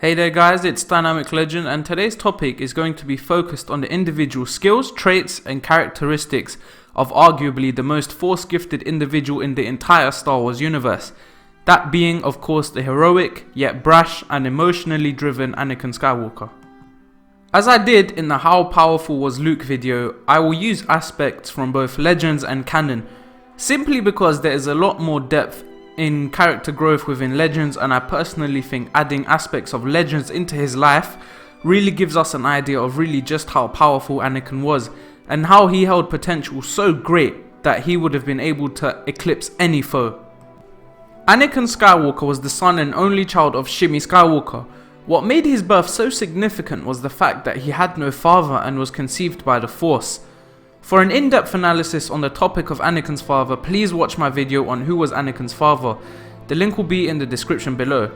Hey there guys, it's Dynamic Legend, and today's topic is going to be focused on the individual skills, traits and characteristics of arguably the most force-gifted individual in the entire Star Wars universe. That being, of course, the heroic, yet brash and emotionally driven Anakin Skywalker. As I did in the How Powerful Was Luke video, I will use aspects from both Legends and Canon, simply because there is a lot more depth in character growth within Legends, and I personally think adding aspects of Legends into his life really gives us an idea of really just how powerful Anakin was, and how he held potential so great that he would have been able to eclipse any foe. Anakin Skywalker was the son and only child of Shmi Skywalker. What made his birth so significant was the fact that he had no father and was conceived by the Force. For an in-depth analysis on the topic of Anakin's father, please watch my video on who was Anakin's father. The link will be in the description below.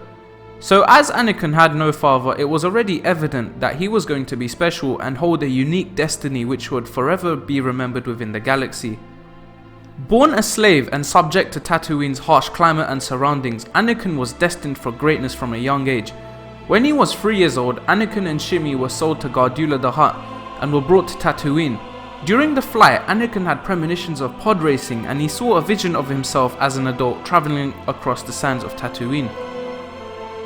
So as Anakin had no father, it was already evident that he was going to be special and hold a unique destiny which would forever be remembered within the galaxy. Born a slave and subject to Tatooine's harsh climate and surroundings, Anakin was destined for greatness from a young age. When he was 3 years old, Anakin and Shmi were sold to Gardulla the Hutt and were brought to Tatooine. During the flight, Anakin had premonitions of pod racing, and he saw a vision of himself as an adult travelling across the sands of Tatooine.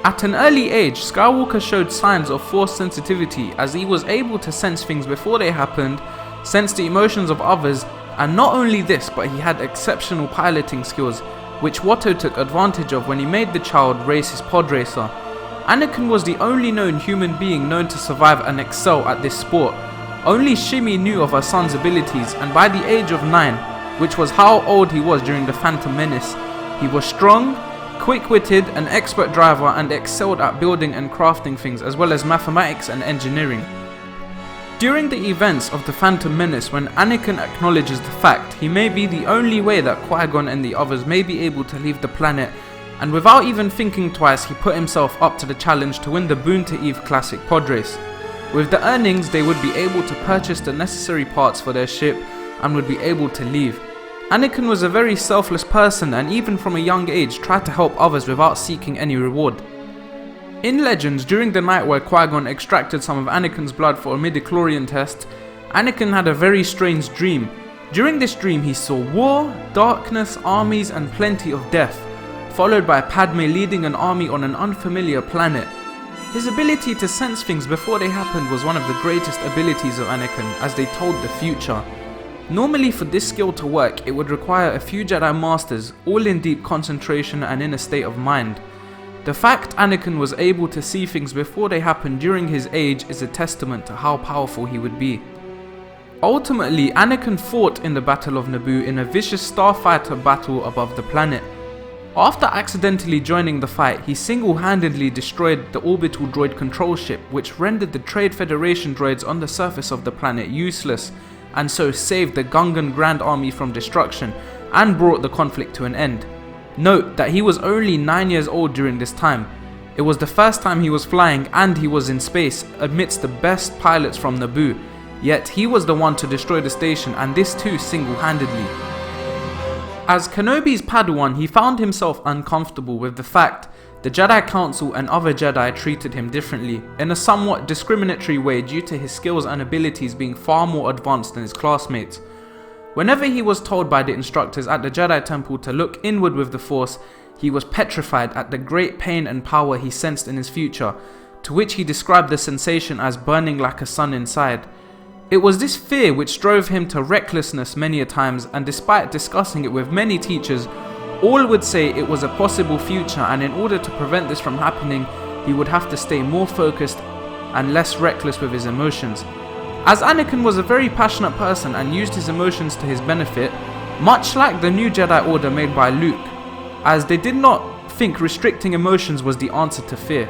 At an early age, Skywalker showed signs of Force sensitivity, as he was able to sense things before they happened, sense the emotions of others, and not only this, but he had exceptional piloting skills, which Watto took advantage of when he made the child race his pod racer. Anakin was the only known human being known to survive and excel at this sport. Only Shmi knew of her son's abilities, and by the age of 9, which was how old he was during the Phantom Menace, he was strong, quick-witted, an expert driver, and excelled at building and crafting things, as well as mathematics and engineering. During the events of the Phantom Menace, when Anakin acknowledges the fact he may be the only way that Qui-Gon and the others may be able to leave the planet, and without even thinking twice, he put himself up to the challenge to win the Boon to Eve Classic pod race. With the earnings, they would be able to purchase the necessary parts for their ship and would be able to leave. Anakin was a very selfless person, and even from a young age tried to help others without seeking any reward. In Legends, during the night where Qui-Gon extracted some of Anakin's blood for a midichlorian test, Anakin had a very strange dream. During this dream, he saw war, darkness, armies and plenty of death, followed by Padme leading an army on an unfamiliar planet. His ability to sense things before they happened was one of the greatest abilities of Anakin, as they told the future. Normally for this skill to work, it would require a few Jedi Masters, all in deep concentration and in a state of mind. The fact Anakin was able to see things before they happened during his age is a testament to how powerful he would be. Ultimately, Anakin fought in the Battle of Naboo in a vicious starfighter battle above the planet. After accidentally joining the fight, he single-handedly destroyed the orbital droid control ship, which rendered the Trade Federation droids on the surface of the planet useless, and so saved the Gungan Grand Army from destruction and brought the conflict to an end. Note that he was only 9 years old during this time. It was the first time he was flying, and he was in space amidst the best pilots from Naboo, yet he was the one to destroy the station, and this too single-handedly. As Kenobi's Padawan, he found himself uncomfortable with the fact the Jedi Council and other Jedi treated him differently, in a somewhat discriminatory way due to his skills and abilities being far more advanced than his classmates. Whenever he was told by the instructors at the Jedi Temple to look inward with the Force, he was petrified at the great pain and power he sensed in his future, to which he described the sensation as burning like a sun inside. It was this fear which drove him to recklessness many a times, and despite discussing it with many teachers, all would say it was a possible future, and in order to prevent this from happening, he would have to stay more focused and less reckless with his emotions. As Anakin was a very passionate person and used his emotions to his benefit, much like the new Jedi Order made by Luke, as they did not think restricting emotions was the answer to fear.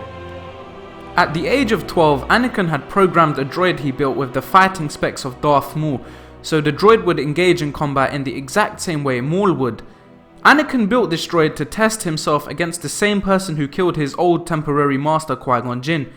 At the age of 12, Anakin had programmed a droid he built with the fighting specs of Darth Maul, so the droid would engage in combat in the exact same way Maul would. Anakin built this droid to test himself against the same person who killed his old temporary master Qui-Gon Jinn.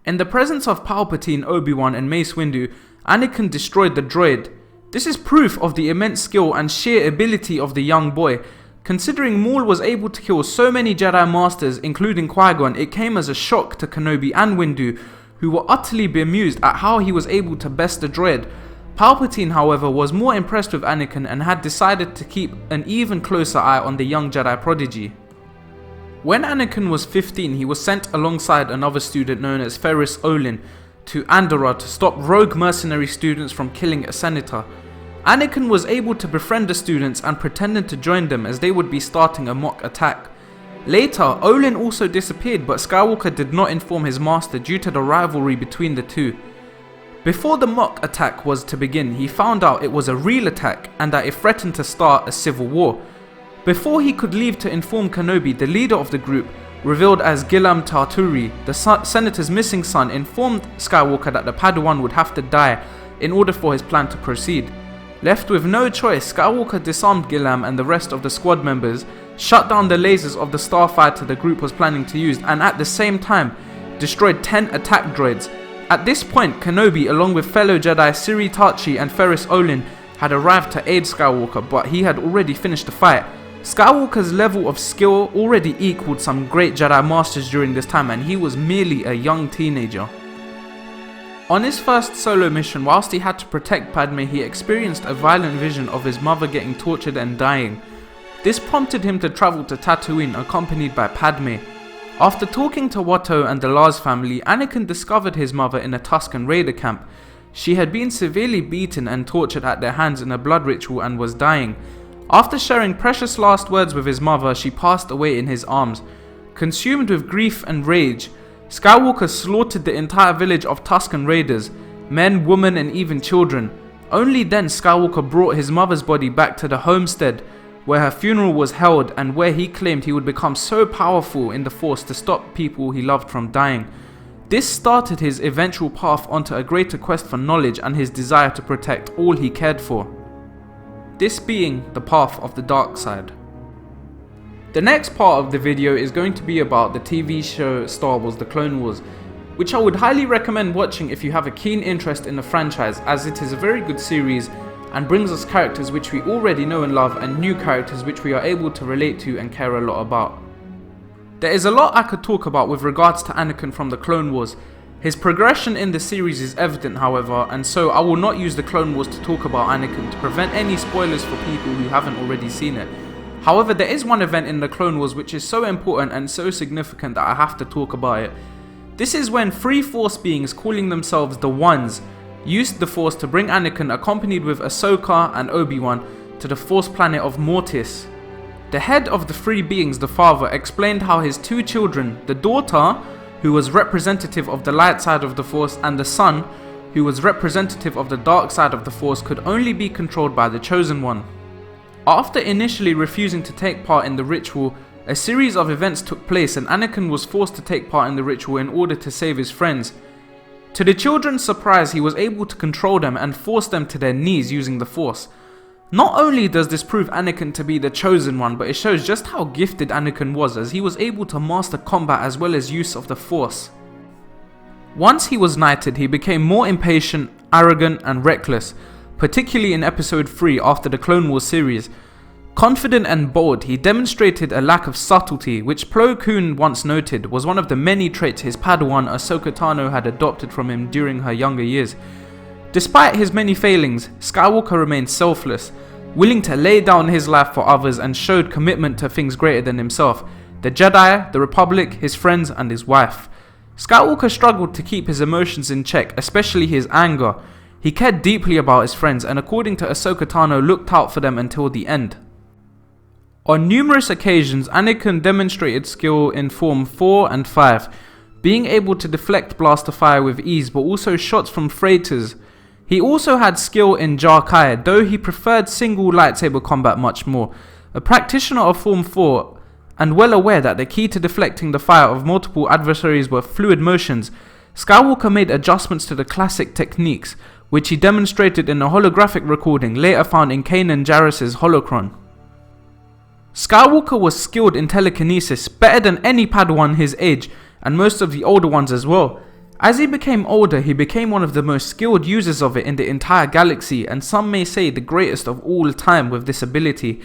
In the presence of Palpatine, Obi-Wan and Mace Windu, Anakin destroyed the droid. This is proof of the immense skill and sheer ability of the young boy. Considering Maul was able to kill so many Jedi Masters, including Qui-Gon, it came as a shock to Kenobi and Windu, who were utterly bemused at how he was able to best the droid. Palpatine, however, was more impressed with Anakin and had decided to keep an even closer eye on the young Jedi prodigy. When Anakin was 15, he was sent alongside another student known as Ferris Olin to Andorra to stop rogue mercenary students from killing a senator. Anakin was able to befriend the students and pretended to join them as they would be starting a mock attack. Later, Olin also disappeared, but Skywalker did not inform his master due to the rivalry between the two. Before the mock attack was to begin, he found out it was a real attack and that it threatened to start a civil war. Before he could leave to inform Kenobi, the leader of the group, revealed as Gillam Tarturi, the senator's missing son, informed Skywalker that the Padawan would have to die in order for his plan to proceed. Left with no choice, Skywalker disarmed Gillam and the rest of the squad members, shut down the lasers of the starfighter the group was planning to use, and at the same time destroyed 10 attack droids. At this point, Kenobi, along with fellow Jedi Siri Tachi and Ferris Olin, had arrived to aid Skywalker, but he had already finished the fight. Skywalker's level of skill already equaled some great Jedi Masters during this time, and he was merely a young teenager. On his first solo mission, whilst he had to protect Padme, he experienced a violent vision of his mother getting tortured and dying. This prompted him to travel to Tatooine accompanied by Padme. After talking to Watto and the Lars family, Anakin discovered his mother in a Tusken Raider camp. She had been severely beaten and tortured at their hands in a blood ritual and was dying. After sharing precious last words with his mother, she passed away in his arms. Consumed with grief and rage, Skywalker slaughtered the entire village of Tusken Raiders, men, women and even children. Only then Skywalker brought his mother's body back to the homestead, where her funeral was held and where he claimed he would become so powerful in the Force to stop people he loved from dying. This started his eventual path onto a greater quest for knowledge and his desire to protect all he cared for. This being the path of the dark side. The next part of the video is going to be about the TV show Star Wars: The Clone Wars, which I would highly recommend watching if you have a keen interest in the franchise, as it is a very good series and brings us characters which we already know and love and new characters which we are able to relate to and care a lot about. There is a lot I could talk about with regards to Anakin from the Clone Wars. His progression in the series is evident, however, and so I will not use the Clone Wars to talk about Anakin to prevent any spoilers for people who haven't already seen it. However, there is one event in the Clone Wars which is so important and so significant that I have to talk about it. This is when 3 Force beings calling themselves the Ones used the Force to bring Anakin, accompanied with Ahsoka and Obi-Wan, to the Force planet of Mortis. The head of the 3 beings, the father, explained how his 2 children, the daughter, who was representative of the light side of the Force, and the son, who was representative of the dark side of the Force, could only be controlled by the Chosen One. After initially refusing to take part in the ritual, a series of events took place and Anakin was forced to take part in the ritual in order to save his friends. To the children's surprise, he was able to control them and force them to their knees using the Force. Not only does this prove Anakin to be the Chosen One, but it shows just how gifted Anakin was, as he was able to master combat as well as use of the Force. Once he was knighted, he became more impatient, arrogant and reckless, particularly in episode 3 after the Clone Wars series. Confident and bold, he demonstrated a lack of subtlety, which Plo Koon once noted was one of the many traits his Padawan Ahsoka Tano had adopted from him during her younger years. Despite his many failings, Skywalker remained selfless, willing to lay down his life for others, and showed commitment to things greater than himself: the Jedi, the Republic, his friends and his wife. Skywalker struggled to keep his emotions in check, especially his anger. He cared deeply about his friends and, according to Ahsoka Tano, looked out for them until the end. On numerous occasions, Anakin demonstrated skill in Form 4 and 5, being able to deflect blaster fire with ease, but also shots from freighters. He also had skill in Jar Kai, though he preferred single lightsaber combat much more. A practitioner of Form 4, and well aware that the key to deflecting the fire of multiple adversaries were fluid motions, Skywalker made adjustments to the classic techniques, which he demonstrated in a holographic recording later found in Kanan Jarrus's holocron. Skywalker was skilled in telekinesis, better than any Padawan his age, and most of the older ones as well. As he became older, he became one of the most skilled users of it in the entire galaxy, and some may say the greatest of all time with this ability.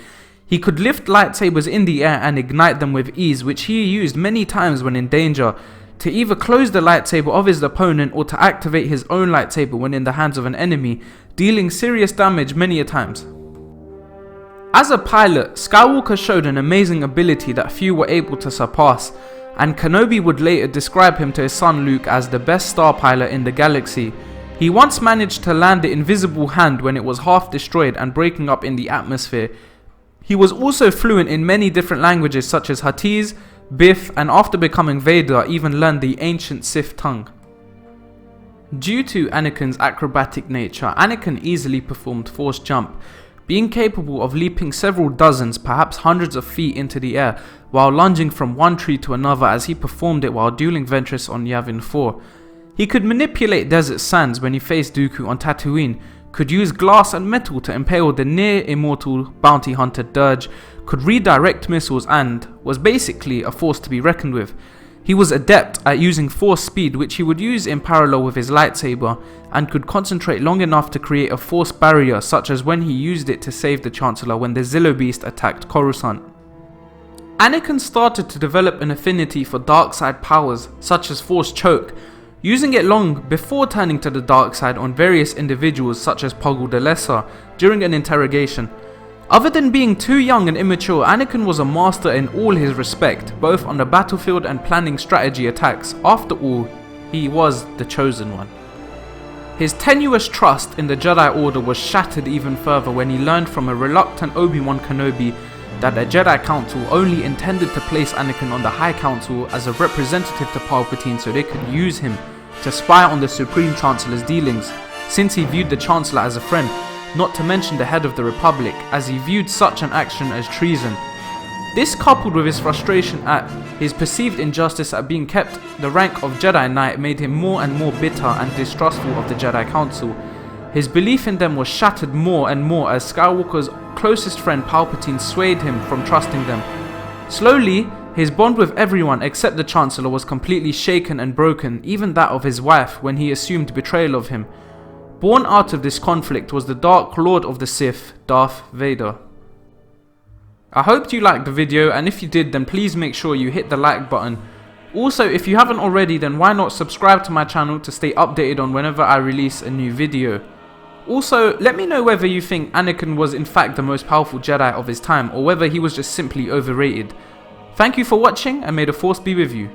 He could lift lightsabers in the air and ignite them with ease, which he used many times when in danger, to either close the lightsaber of his opponent or to activate his own lightsaber when in the hands of an enemy, dealing serious damage many a times. As a pilot, Skywalker showed an amazing ability that few were able to surpass, and Kenobi would later describe him to his son Luke as the best star pilot in the galaxy. He once managed to land the invisible hand when it was half destroyed and breaking up in the atmosphere. He was also fluent in many different languages such as Huttese, Biff, and after becoming Vader even learned the ancient Sith tongue. Due to Anakin's acrobatic nature, Anakin easily performed Force jump, being capable of leaping several dozens, perhaps hundreds of feet into the air, while lunging from one tree to another as he performed it while dueling Ventress on Yavin 4. He could manipulate desert sands when he faced Dooku on Tatooine, could use glass and metal to impale the near-immortal bounty hunter Dirge, could redirect missiles and was basically a force to be reckoned with. He was adept at using force speed, which he would use in parallel with his lightsaber, and could concentrate long enough to create a force barrier, such as when he used it to save the Chancellor when the Zillo Beast attacked Coruscant. Anakin started to develop an affinity for dark side powers, such as Force Choke, using it long before turning to the dark side on various individuals such as Poggle the Lesser during an interrogation. Other than being too young and immature, Anakin was a master in all his respect, both on the battlefield and planning strategy attacks. After all, he was the chosen one. His tenuous trust in the Jedi Order was shattered even further when he learned from a reluctant Obi-Wan Kenobi that the Jedi Council only intended to place Anakin on the High Council as a representative to Palpatine so they could use him to spy on the Supreme Chancellor's dealings, since he viewed the Chancellor as a friend, not to mention the head of the Republic, as he viewed such an action as treason. This, coupled with his frustration at his perceived injustice at being kept the rank of Jedi Knight, made him more and more bitter and distrustful of the Jedi Council. His belief in them was shattered more and more as Skywalker's closest friend Palpatine swayed him from trusting them. Slowly, his bond with everyone except the Chancellor was completely shaken and broken, even that of his wife when he assumed betrayal of him. Born out of this conflict was the Dark Lord of the Sith, Darth Vader. I hoped you liked the video, and if you did, then please make sure you hit the like button. Also, if you haven't already, then why not subscribe to my channel to stay updated on whenever I release a new video. Also, let me know whether you think Anakin was in fact the most powerful Jedi of his time, or whether he was just simply overrated. Thank you for watching, and may the Force be with you.